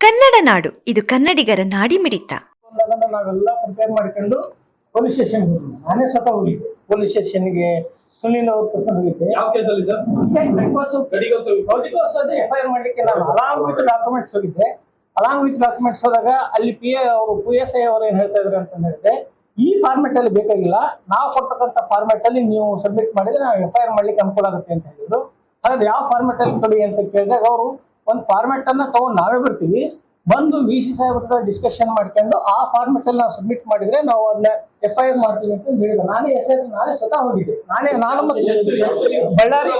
ಕನ್ನಡ ನಾಡು, ಇದು ಕನ್ನಡಿಗರ ನಾಡಿಮಿಡಿತ. ನಾವೆಲ್ಲ ಪ್ರಿಪೇರ್ ಮಾಡ್ಕೊಂಡು ಪೊಲೀಸ್ ಸ್ಟೇಷನ್ ನಾನೇ ಸ್ವತಃ ಹೋಗಿದ್ದೆ. ಪೊಲೀಸ್ ಸ್ಟೇಷನ್ಗೆ ಸುನಿಲ್ ಅವ್ರು ಕರ್ಕೊಂಡು ಹೋಗಿದ್ದೆ. ಯಾವ ಕೇಸಲ್ಲಿ ಸರ್? FIR ಮಾಡ್ಲಿಕ್ಕೆ ನಾನು ಅಲಾಂಗ್ ವಿತ್ ಡಾಕ್ಯುಮೆಂಟ್ಸ್ ಹೋಗಿದ್ದೆ. ಅಲಾಂಗ್ ವಿತ್ ಡಾಕ್ಯುಮೆಂಟ್ಸ್ ಹೋದಾಗ ಅಲ್ಲಿ PSI ಅವರು ಏನ್ ಹೇಳ್ತಾ ಇದ್ರು ಅಂತ ಹೇಳಿದ್ರೆ, ಈ ಫಾರ್ಮೆಟ್ ಅಲ್ಲಿ ಬೇಕಾಗಿಲ್ಲ, ನಾವು ಕೊಡ್ತಕ್ಕಂಥ ಫಾರ್ಮೆಟ್ ಅಲ್ಲಿ ನೀವು ಸಬ್ಮಿಟ್ ಮಾಡಿದ್ರೆ ನಾವು FIR ಮಾಡ್ಲಿಕ್ಕೆ ಅನುಕೂಲ ಆಗುತ್ತೆ ಅಂತ ಹೇಳಿದ್ರು. ಹಾಗಾದ್ರೆ ಯಾವ ಫಾರ್ಮೆಟ್ ಅಲ್ಲಿ ಕೊಡಿ ಅಂತ ಕೇಳಿದಾಗ ಅವರು ಒಂದು ಫಾರ್ಮೆಟ್ ಅನ್ನ ತಗೊಂಡು ನಾವೇ ಬರ್ತೀವಿ, ಬಂದು VC ಸಾಹೇಬ್ರ ಡಿಸ್ಕಷನ್ ಮಾಡ್ಕೊಂಡು ಆ ಫಾರ್ಮೆಟ್ ಅಲ್ಲಿ ನಾವು ಸಬ್ಮಿಟ್ ಮಾಡಿದ್ರೆ ನಾವು ಅದನ್ನ FIR ಮಾಡ್ತೀವಿ ಅಂತ ಹೇಳಿದ್ರು. ನಾನೇ ನಾನೇ ಸ್ವತಃ ಹೋಗಿದ್ದೆ. ನಾನು ಬಳ್ಳಾರಿ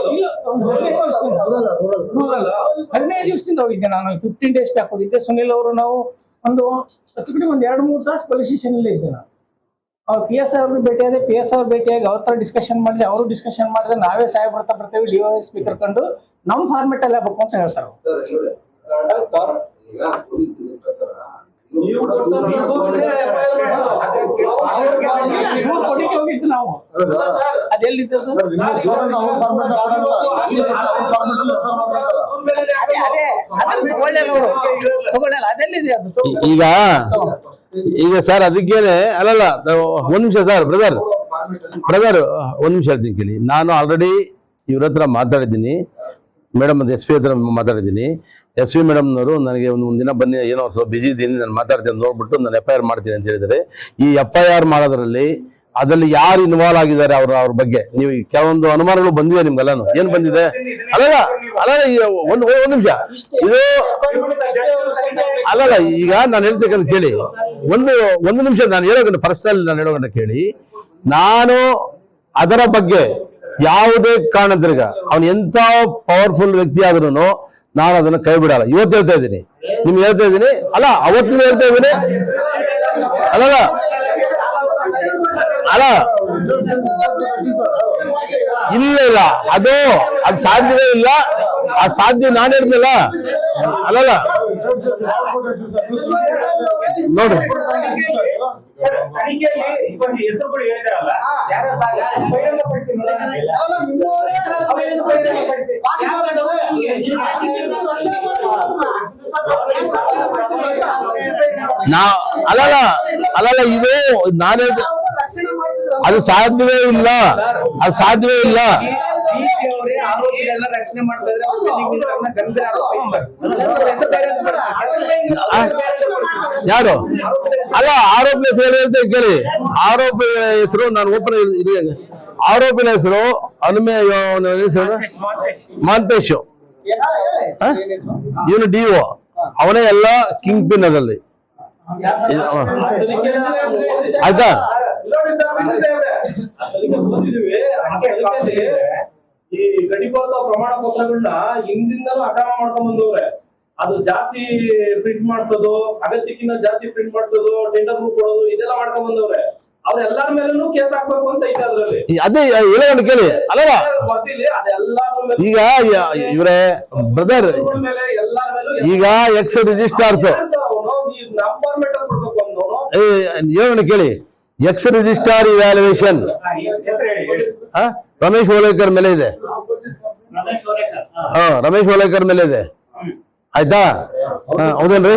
15 ದಿವಸದಿಂದ ಹೋಗಿದ್ದೆ. ನಾನು 15 ಡೇಸ್ ಬ್ಯಾಕ್ ಹೋಗಿದ್ದೆ. ಸುನಿಲ್ ಅವರು ನಾವು ಒಂದು 2-3 ತಾಸು ಪೊಲೀಸ್ ಸ್ಟೇಷನ್ ಅಲ್ಲೇ ಇದ್ದೆ. ನಾನು PSI ಅವ್ರಿಗೆ ಭೇಟಿಯಾದೆ. PSI ಅವ್ರು ಭೇಟಿಯಾಗಿ ಅವ್ರ ತರ ಡಿಸ್ಕಷನ್ ಮಾಡಿದ್ರೆ, ಅವರು ಡಿಸ್ಕಷನ್ ಮಾಡಿದ್ರೆ ನಾವೇ ಸಾಹೇಬ್ ಬರ್ತಾ ಬರ್ತೇವೆ, DOSP ಕರ್ಕೊಂಡು ನಮ್ಮ ಫಾರ್ಮೆಟ್ ಅಲ್ಲಿ ಆಗ್ಬೇಕು ಅಂತ ಹೇಳ್ತಾರೆ. ಹೋಗಿದ್ದು ನಾವು ಅದೆಲ್ಲಿದ್ದು ಅದೆಲ್ಲಿದೆ ಅದು ಈಗ ಸರ್ ಅದಕ್ಕೇನೆ ಅಲ್ಲಲ್ಲ ಒಂದ್ ನಿಮಿಷ ಸರ್ ಬ್ರದರ್ ಒಂದ್ ನಿಮಿಷ ಹೇಳ್ತೀನಿ ಕೇಳಿ. ನಾನು ಆಲ್ರೆಡಿ ಇವ್ರ ಹತ್ರ ಮಾತಾಡಿದ್ದೀನಿ, ಮೇಡಮ್ ಅದು SP ಹತ್ರ ಮಾತಾಡಿದ್ದೀನಿ. SP ಮೇಡಮ್ನವರು ನನಗೆ ಒಂದಿನ ಬನ್ನಿ, ಏನೋ ಸ್ವಲ್ಪ ಬಿಜಿ ಇದ್ದೀನಿ, ನಾನು ಮಾತಾಡ್ತೀನಿ, ನೋಡ್ಬಿಟ್ಟು ನಾನು FIR ಮಾಡ್ತೀನಿ ಅಂತ ಹೇಳಿದರೆ, ಈ FIR ಮಾಡೋದ್ರಲ್ಲಿ ಅದ್ರಲ್ಲಿ ಯಾರು ಇನ್ವಾಲ್ವ್ ಆಗಿದ್ದಾರೆ ಅವ್ರ ಬಗ್ಗೆ ನೀವು ಕೆಲವೊಂದು ಅನುಮಾನಗಳು ಬಂದಿದೆ ನಿಮ್ಗೆಲ್ಲಾನು. ಏನ್ ಬಂದಿದೆ? ಅಲ್ಲಲ್ಲ ಒಂದು ನಿಮಿಷ, ಇದು ಅಲ್ಲಲ್ಲ ಈಗ ನಾನು ಹೇಳ್ತಕ್ಕಂಥ ಕೇಳಿ, ಒಂದು ನಿಮಿಷ ನಾನು ಹೇಳೋಗಂಟ ಪರ್ಸನಲ್ ನಾನು ಹೇಳೋಗಂಟ ಕೇಳಿ. ನಾನು ಅದರ ಬಗ್ಗೆ ಯಾವುದೇ ಕಾರಣದ್ರಿಗ ಅವನು ಎಂತ ಪವರ್ಫುಲ್ ವ್ಯಕ್ತಿ ಆದ್ರೂ ನಾನು ಅದನ್ನ ಕೈ ಬಿಡಲ್ಲ. ಇವತ್ತು ಹೇಳ್ತಾ ಇದ್ದೀನಿ, ನಿಮ್ಗೆ ಹೇಳ್ತಾ ಇದ್ದೀನಿ, ಅಲ್ಲ ಅವತ್ತಿನ ಹೇಳ್ತಾ ಇದ್ದೀನಿ, ಅಲ್ಲಲ್ಲ ಅಲ್ಲ ಇಲ್ಲ ಅದು ಸಾಧ್ಯವೇ ಇಲ್ಲ. ಆ ಸಾಧ್ಯ ನಾನು ಹೇಳ್ತಿಲ್ಲ, ಅಲ್ಲಲ್ಲ ನೋಡ್ರಿ ಅಲ್ಲಲ್ಲ ಇದು ನಾನು ಅದು ಸಾಧ್ಯವೇ ಇಲ್ಲ, ಅದು ಸಾಧ್ಯವೇ ಇಲ್ಲ. ಯಾರು ಅಲ್ಲ ಆರೋಪಿ ಹೆಸರು ಹೇಳ್ತಾ ಕೇಳಿ. ಆರೋಪಿ ಹೆಸರು ನಾನು ಓಪನ್ ಆರೋಪಿನ ಹೆಸರು ಹೆಸರು ಮಾಂತೇಶ್, ಇವನು DO, ಅವನೇ ಎಲ್ಲ ಕಿಂಗ್ ಪಿನ್ ಅದಲ್ಲಿ. ಆಯ್ತಾ? ಈ ಘಟಿಕೋತ್ಸವ ಪ್ರಮಾಣ ಪತ್ರಗಳನ್ನ ಹಿಂದಿಂದಲೂ ಅಕ್ರಮ ಮಾಡ್ಕೊಂಡ್ ಬಂದವ್ರೆ. ಅದು ಜಾಸ್ತಿ ಪ್ರಿಂಟ್ ಮಾಡ್ಸೋದು, ಅಗತ್ಯಕ್ಕಿಂತ ಜಾಸ್ತಿ ಪ್ರಿಂಟ್ ಮಾಡ್ಸೋದು, ಟೆಂಡರ್ ಕೊಡೋದು, ಇದೆಲ್ಲ ಮಾಡ್ಕೊಂಡ್ ಬಂದವ್ರೆ. ಅವ್ರ ಎಲ್ಲಾರ ಮೇಲೂ ಕೇಸ್ ಹಾಕ್ಬೇಕು ಅಂತ ಐತೆ ಅದ್ರಲ್ಲಿ. ಅದೇ ಹೇಳೋಣ ಕೇಳಿ. ಅಲ್ಲಲ್ಲ ಈಗ ಇವ್ರೆ ಬ್ರದರ್, ಈಗ ಎಕ್ಸ್ ರಿಜಿಸ್ಟ್ರಾರ್ಸ್ ಹೇಳೋಣ ಕೇಳಿ. X registrar evaluation Ramesh Olekar ಮೇಲೆ ಇದೆ. ರಮೇಶ್ ಓಲೇಕರ್ ಮೇಲೆ ಇದೆ. ಆಯ್ತಾ? ಹೌದೇನ್ರಿ?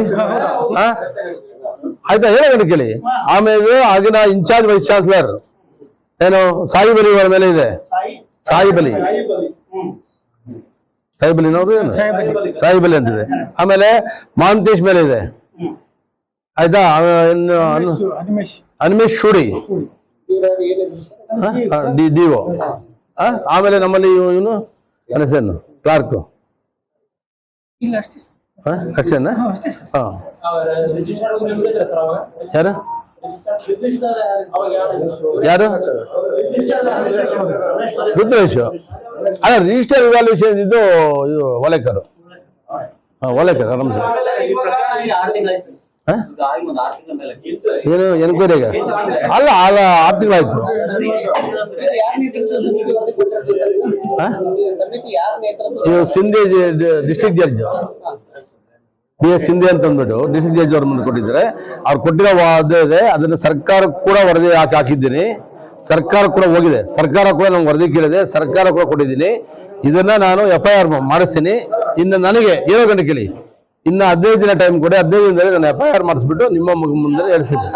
ಆಯ್ತಾ? ಹೇಳೋಣ ಕೇಳಿ. ಆಮೇಲೆ ಆಗಿನ ಇನ್ಚಾರ್ಜ್ ವೈಸ್ ಚಾನ್ಸಲರ್ ಏನು ಸಾಹಿಬ್ ಅಲಿ ಅವರ ಮೇಲೆ ಇದೆ. ಸಾಹಿಬ್ ಅಲಿನವರು ಏನು ಸಾಹಿಬ್ ಅಲಿ ಅಂತಿದೆ. ಆಮೇಲೆ ಮಾಂತೇಶ್ ಮೇಲೆ ಇದೆ. ಆಯ್ತಾ? ಅನಿಮೇಶ್ ಶೂಡಿ DO. ಆಮೇಲೆ ನಮ್ಮಲ್ಲಿ ಇವನು ಅನಸೇನು ಕ್ಲಾರ್ಕ್ ಅಷ್ಟೇನ? ಯಾರು ಯಾರು ರುದ್ರೇಶ್ ಅಲ್ಲ, ರಿಜಿಸ್ಟರ್ ಇವ್ಯಾಲ್ಯೂಯೇಷನ್ ಇದು ಓಲೇಕರ್ ಏನು ಎನ್ಕ್ವೈರಿಗ ಅಲ್ಲ, 6 ತಿಂಗಳಾಯ್ತು. Sindhi district judge BS Sindhi ಅಂತ ಅಂದ್ಬಿಟ್ಟು ಡಿಸ್ಟ್ರಿಕ್ಟ್ ಜಡ್ಜ್ ಅವ್ರ ಮುಂದೆ ಕೊಟ್ಟಿದ್ದಾರೆ. ಅವ್ರು ಕೊಟ್ಟಿರೋ ವಾದ ಇದೆ, ಅದನ್ನ ಸರ್ಕಾರ ಕೂಡ ವರದಿ ಹಾಕಿದ್ದೀನಿ. ಸರ್ಕಾರ ಕೂಡ ಹೋಗಿದೆ, ಸರ್ಕಾರ ಕೂಡ ನಮ್ಗೆ ವರದಿ ಕೇಳಿದೆ, ಸರ್ಕಾರ ಕೂಡ ಕೊಟ್ಟಿದ್ದೀನಿ. ಇದನ್ನ ನಾನು FIR ಮಾಡಿಸ್ತೀನಿ. ಇನ್ನು ನನಗೆ 7 ಗಂಟೆ ಕೇಳಿ, ಇನ್ನು 15 ದಿನ ಟೈಮ್ ಕೊಡಿ, 15 ದಿನದಲ್ಲಿ ನಾನು FIR ಮಾಡಿಸ್ಬಿಟ್ಟು ನಿಮ್ಮ ಮುಂದೆ ಹೇಳ್ತೀನಿ.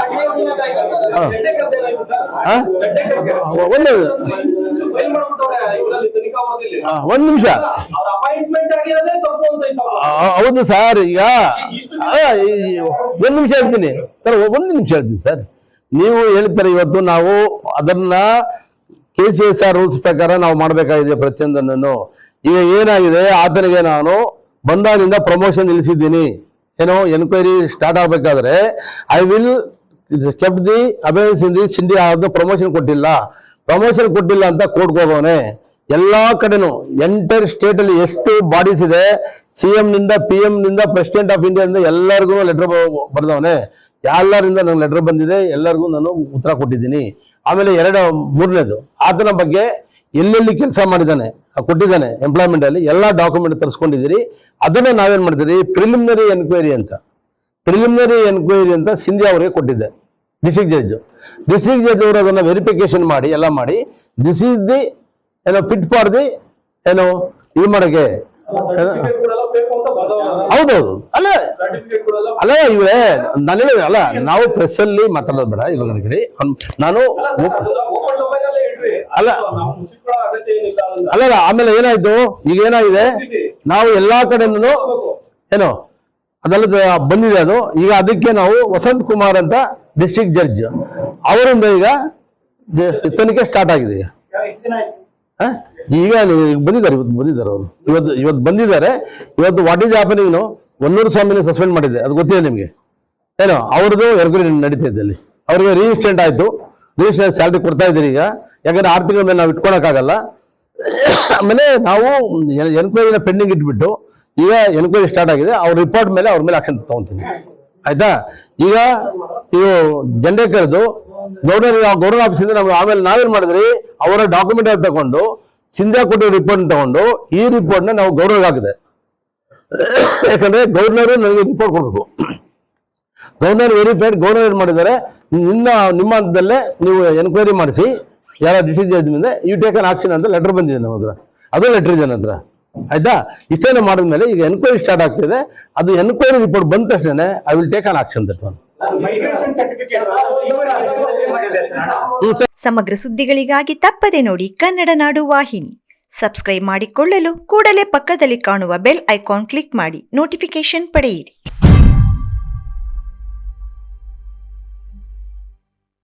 ಒಳ್ಳೆಯದು. ಒಂದ್ ನಿಮಿಷ. ಹೌದು ಸರ್, ಈಗ ಒಂದ್ ನಿಮಿಷ ಹೇಳ್ತೀನಿ ಸರ್, ಒಂದು ನಿಮಿಷ ಹೇಳ್ತೀನಿ ಸರ್. ನೀವು ಹೇಳ್ತಾರೆ ಇವತ್ತು ನಾವು ಅದನ್ನ KCSR ರೂಲ್ಸ್ ಪ್ರಕಾರ ನಾವು ಮಾಡ್ಬೇಕಾಗಿದೆ ಪ್ರತಿಯೊಂದನ್ನು. ಈಗ ಏನಾಗಿದೆ, ಆತನಿಗೆ ನಾನು ಬಂದಾಗಿಂದ ಪ್ರಮೋಷನ್ ನಿಲ್ಲಿಸಿದ್ದೀನಿ. ಏನೋ ಎನ್ಕ್ವೈರಿ ಸ್ಟಾರ್ಟ್ ಆಗ್ಬೇಕಾದ್ರೆ I will kept the abeyance in the Cindy ಆದ ಪ್ರಮೋಷನ್ ಕೊಟ್ಟಿಲ್ಲ ಅಂತ ಕೋರ್ಟ್ಗೆ ಹೋಗೋನೆ. ಎಲ್ಲಾ ಕಡೆನೂ ಎಂಟೈರ್ ಸ್ಟೇಟ್ ಅಲ್ಲಿ ಎಷ್ಟು ಬಾಡೀಸ್ ಇದೆ, CM ನಿಂದ PM ನಿಂದ ಪ್ರೆಸಿಡೆಂಟ್ ಆಫ್ ಇಂಡಿಯಾ ಎಲ್ಲರಿಗೂ ಲೆಟರ್ ಬರ್ದವನೆ. ಎಲ್ಲರಿಂದ ನಂಗೆ ಲೆಟರ್ ಬಂದಿದೆ, ಎಲ್ಲರಿಗೂ ನಾನು ಉತ್ತರ ಕೊಟ್ಟಿದ್ದೀನಿ. ಆಮೇಲೆ ಮೂರನೇದು, ಆತನ ಬಗ್ಗೆ ಎಲ್ಲೆಲ್ಲಿ ಕೆಲಸ ಮಾಡಿದ್ದಾನೆ ಕೊಟ್ಟಿದ್ದಾನೆ ಎಂಪ್ಲಾಯ್ಮೆಂಟ್ ಅಲ್ಲಿ ಎಲ್ಲ ಡಾಕ್ಯುಮೆಂಟ್ ತರಿಸ್ಕೊಂಡಿದ್ದೀರಿ. ಅದನ್ನ ನಾವೇನ್ ಮಾಡ್ತೀವಿ, ಪ್ರಿಲಿಮಿನರಿ ಎನ್ಕ್ವೈರಿ ಅಂತ ಸಿಂಧ್ಯಾ ಅವರಿಗೆ ಕೊಟ್ಟಿದ್ದೆ, ಡಿಸ್ಟ್ರಿಕ್ಟ್ ಜಡ್ಜ್ ಅವರು ಅದನ್ನ ವೆರಿಫಿಕೇಶನ್ ಮಾಡಿ ಎಲ್ಲ ಮಾಡಿ, this is the fit for the ಇದು ಮಾಡಕ್ಕೆ. ಹೌದೌದು. ಅಲ್ಲ ಇವರೇ ನಾನು ಹೇಳಿದೆ ಅಲ್ಲ, ನಾವು ಪ್ರೆಸ್ ಅಲ್ಲಿ ಮಾತಾಡೋದು ಬೇಡ. ಇವಾಗ ಕಡೆ ನಾನು ಅಲ್ಲ ಆಮೇಲೆ ಏನಾಯ್ತು, ಈಗ ಏನಾಗಿದೆ, ನಾವು ಎಲ್ಲಾ ಕಡೆನೂ ಅದೆಲ್ಲ ಬಂದಿದೆ. ಅದು ಈಗ ಅದಕ್ಕೆ ನಾವು ವಸಂತ್ ಕುಮಾರ್ ಅಂತ ಡಿಸ್ಟ್ರಿಕ್ಟ್ ಜಡ್ಜ್ ಅವರಿಂದ ಈಗ ತನಿಖೆ ಸ್ಟಾರ್ಟ್ ಆಗಿದೆ. ಈಗ ಬಂದಿದ್ದಾರೆ, ಇವತ್ತು ಬಂದಿದ್ದಾರೆ. ಇವತ್ತು ವಾಟ್ ಈಸ್ ಹ್ಯಾಪನಿಂಗ್, ಹೊನ್ನೂರು ಸ್ವಾಮಿನ ಸಸ್ಪೆಂಡ್ ಮಾಡಿದೆ, ಅದು ಗೊತ್ತಿದೆ ನಿಮ್ಗೆ. ಅವ್ರದ್ದು ಎನ್ಕ್ವೈರಿ ನಡೀತಾ ಇದೆ ಅಲ್ಲಿ. ಅವ್ರಿಗೆ ರಿಜಿಸ್ಟ್ರೇಟ್ ಆಯ್ತು, ರಿಜಿಸ್ಟ್ರೇಟ್ ಸ್ಯಾಲ್ರಿ ಕೊಡ್ತಾ ಇದ್ದೀರಿ ಈಗ. ಯಾಕಂದ್ರೆ 6 ತಿಂಗಳ ಮೇಲೆ ನಾವು ಇಟ್ಕೊಳಕ್ಕಾಗಲ್ಲ. ಆಮೇಲೆ ನಾವು ಎನ್ಕ್ವೈರಿನ ಪೆಂಡಿಂಗ್ ಇಟ್ಬಿಟ್ಟು ಈಗ ಎನ್ಕ್ವೈರಿ ಸ್ಟಾರ್ಟ್ ಆಗಿದೆ. ಅವ್ರ ರಿಪೋರ್ಟ್ ಮೇಲೆ ಅವ್ರ ಮೇಲೆ ಆಕ್ಷನ್ ತಗೊಂತೀನಿ, ಆಯ್ತಾ. ಈಗ ಇದು ಜಂಡೇಕರ್ದು ಗೌರ್ನರ್ ಆಫೀಸಿಂದ ನಮ್ಗೆ ಆಮೇಲೆ ನಾವೇನ್ ಮಾಡಿದ್ರಿ, ಅವರ ಡಾಕ್ಯುಮೆಂಟ್ ತಗೊಂಡು ಸಿಂಧ್ಯಾ ಕೊಟ್ಟಿರೋ ರಿಪೋರ್ಟ್ ತಗೊಂಡು ಈ ರಿಪೋರ್ಟ್ನ ನಾವು ಗೌರ್ನರ್ಗೆ ಹಾಕಿದೆ. ಯಾಕಂದ್ರೆ ಗವರ್ನರ್ ನನಗೆ ರಿಪೋರ್ಟ್ ಕೊಡಬೇಕು. ಗವರ್ನರ್ ವೆರಿಫೈಡ್, ಗವರ್ನರ್ ಏನ್ ಮಾಡಿದ್ದಾರೆ, ನಿಮ್ಮ ಹಂತದಲ್ಲೇ ನೀವು ಎನ್ಕ್ವೈರಿ ಮಾಡಿಸಿ ಯಾರ ಡಿಸ್ಟ್ರಿಕ್ಟ್ ಜಡ್ಜ್ ಮೇಲೆ ಯು ಟೇಕ್ ಅನ್ ಆಕ್ಷನ್ ಅಂತ ಲೆಟರ್ ಬಂದಿದೆ ನಮ್ಮ ಹತ್ರ. ಅದು ಲೆಟರ್ ಇದೆ ನನ್ನ ಹತ್ರ, ಆಯ್ತಾ. ಇಷ್ಟೇನೆ ಮಾಡಿದ್ಮೇಲೆ ಈಗ ಎನ್ಕ್ವೈರಿ ಸ್ಟಾರ್ಟ್ ಆಗ್ತಿದೆ. ಅದು ಎನ್ಕ್ವೈರಿ ರಿಪೋರ್ಟ್ ಬಂದ ತಕ್ಷಣ I will take an action that one. ಸಮಗ್ರ ಸುದ್ದಿಗಳಿಗಾಗಿ ತಪ್ಪದೆ ನೋಡಿ ಕನ್ನಡ ನಾಡು ವಾಹಿನಿ. ಸಬ್ಸ್ಕ್ರೈಬ್ ಮಾಡಿಕೊಳ್ಳಲು ಕೂಡಲೇ ಪಕ್ಕದಲ್ಲಿ ಕಾಣುವ ಬೆಲ್ ಐಕಾನ್ ಕ್ಲಿಕ್ ಮಾಡಿ ನೋಟಿಫಿಕೇಶನ್ ಪಡೆಯಿರಿ.